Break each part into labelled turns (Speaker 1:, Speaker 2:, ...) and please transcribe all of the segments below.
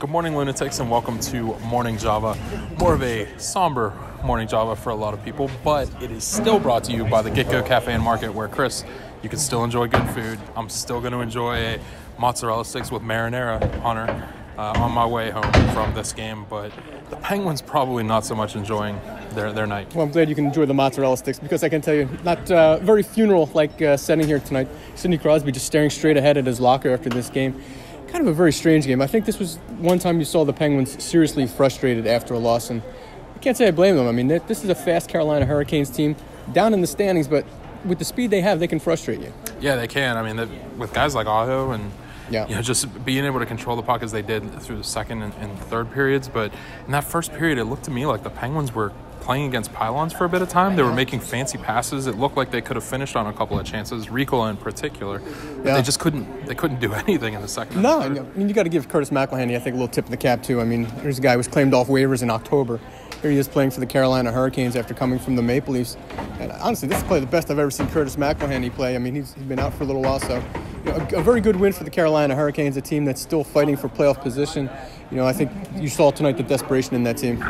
Speaker 1: Good morning, lunatics, and welcome to Morning Java. More of a somber morning Java for a lot of people, but it is still brought to you by the Get Go Cafe and Market, where, Chris, you can still enjoy good food. I'm still going to enjoy a mozzarella sticks with marinara, Hunter, on my way home from this game, but the Penguins probably not so much enjoying their night.
Speaker 2: Well, I'm glad you can enjoy the mozzarella sticks, because I can tell you, not very funeral-like setting here tonight. Sidney Crosby just staring straight ahead at his locker after this game. Kind of a very strange game. I think this was one time you saw the Penguins seriously frustrated after a loss, and I can't say I blame them. I mean, this is a fast Carolina Hurricanes team, down in the standings, but with the speed they have, they can frustrate you.
Speaker 1: Yeah, they can. I mean, with guys like Aho and just being able to control the puck as they did through the second and third periods. But in that first period, it looked to me like the Penguins were playing against pylons for a bit of time. They were making fancy passes. It looked like they could have finished on a couple of chances, Ricola in particular. But they just couldn't do anything in the second.
Speaker 2: No, I mean, you got to give Curtis McElhinney, I think, a little tip of the cap, too. I mean, there's a guy who was claimed off waivers in October. Here he is playing for the Carolina Hurricanes after coming from the Maple Leafs. And honestly, this is probably the best I've ever seen Curtis McElhinney play. I mean, he's been out for a little while, so a very good win for the Carolina Hurricanes, a team that's still fighting for playoff position. I think you saw tonight the desperation in that team.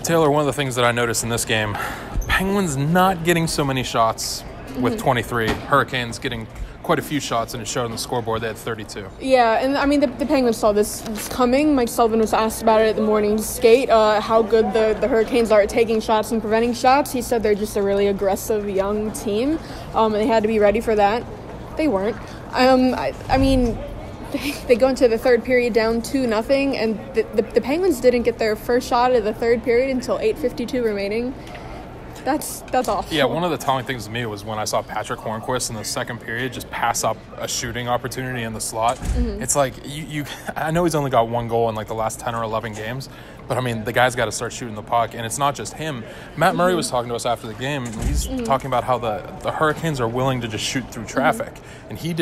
Speaker 1: Taylor, one of the things that I noticed in this game, Penguins not getting so many shots with 23. Hurricanes getting quite a few shots, and it showed on the scoreboard they had 32.
Speaker 3: Yeah, and I mean, the Penguins saw this coming. Mike Sullivan was asked about it at the morning skate, how good the Hurricanes are at taking shots and preventing shots. He said they're just a really aggressive young team, and they had to be ready for that. They weren't. I mean, they go into the third period down 2-0, and the Penguins didn't get their first shot of the third period until 8:52 remaining. That's awful.
Speaker 1: Yeah, one of the telling things to me was when I saw Patrick Hornquist in the second period just pass up a shooting opportunity in the slot. Mm-hmm. It's like, I know he's only got one goal in like the last 10 or 11 games, but I mean, the guy's got to start shooting the puck, and it's not just him. Matt Murray was talking to us after the game, and he's talking about how the Hurricanes are willing to just shoot through traffic, and he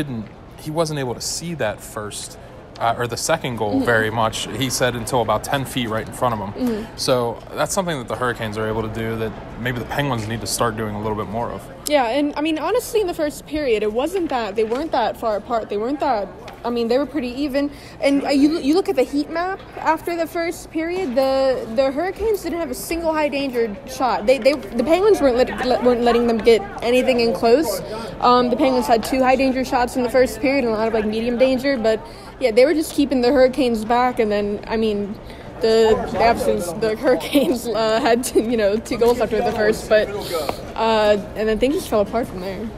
Speaker 1: wasn't able to see that first or the second goal very much, he said, until about 10 feet right in front of him. So that's something that the Hurricanes are able to do that maybe the Penguins need to start doing a little bit more of.
Speaker 3: Yeah, and I mean, honestly, in the first period, they weren't that far apart. They were pretty even. And you look at the heat map after the first period, the Hurricanes didn't have a single high danger shot. The Penguins weren't letting them get anything in close. The Penguins had 2 high danger shots in the first period and a lot of medium danger, but yeah, they were just keeping the Hurricanes back. And then, I mean, the Hurricanes had 2 goals after the first, but and then things just fell apart from there.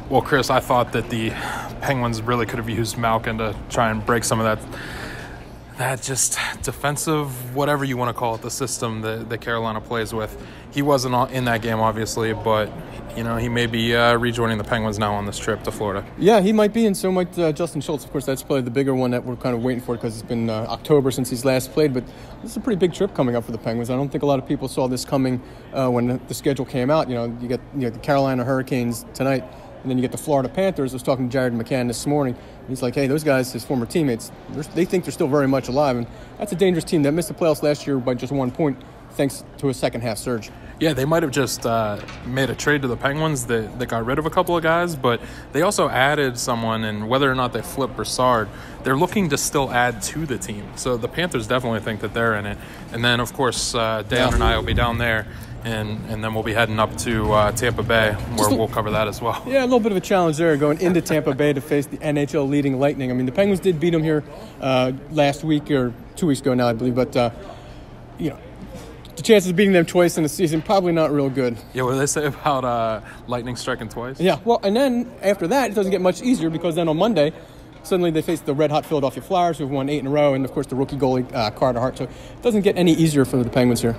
Speaker 1: Well, Chris, I thought that the Penguins really could have used Malkin to try and break some of that just defensive, whatever you want to call it, the system that Carolina plays with. He wasn't in that game, obviously, but he may be rejoining the Penguins now on this trip to Florida.
Speaker 2: Yeah, he might be, and so might Justin Schultz. Of course, that's probably the bigger one that we're kind of waiting for, because it's been October since he's last played. But this is a pretty big trip coming up for the Penguins. I don't think a lot of people saw this coming when the schedule came out. You get the Carolina Hurricanes tonight, and then you get the Florida Panthers. I was talking to Jared McCann this morning. He's like, hey, those guys, his former teammates, they think they're still very much alive. And that's a dangerous team that missed the playoffs last year by just 1 point, thanks to a second-half surge.
Speaker 1: Yeah, they might have just made a trade to the Penguins that got rid of a couple of guys, but they also added someone, and whether or not they flip Broussard, they're looking to still add to the team. So the Panthers definitely think that they're in it. And then, of course, Dan and I will be down there, and then we'll be heading up to Tampa Bay, where we'll cover that as well.
Speaker 2: Yeah, a little bit of a challenge there, going into Tampa Bay to face the NHL leading Lightning. I mean, the Penguins did beat them here last week, or 2 weeks ago now, I believe, but, the chances of beating them twice in a season, probably not real good.
Speaker 1: Yeah, what do they say about Lightning striking twice?
Speaker 2: Yeah, well, and then after that, it doesn't get much easier, because then on Monday, suddenly they face the red-hot Philadelphia Flyers, who've won 8 in a row, and, of course, the rookie goalie, Carter Hart. So it doesn't get any easier for the Penguins here.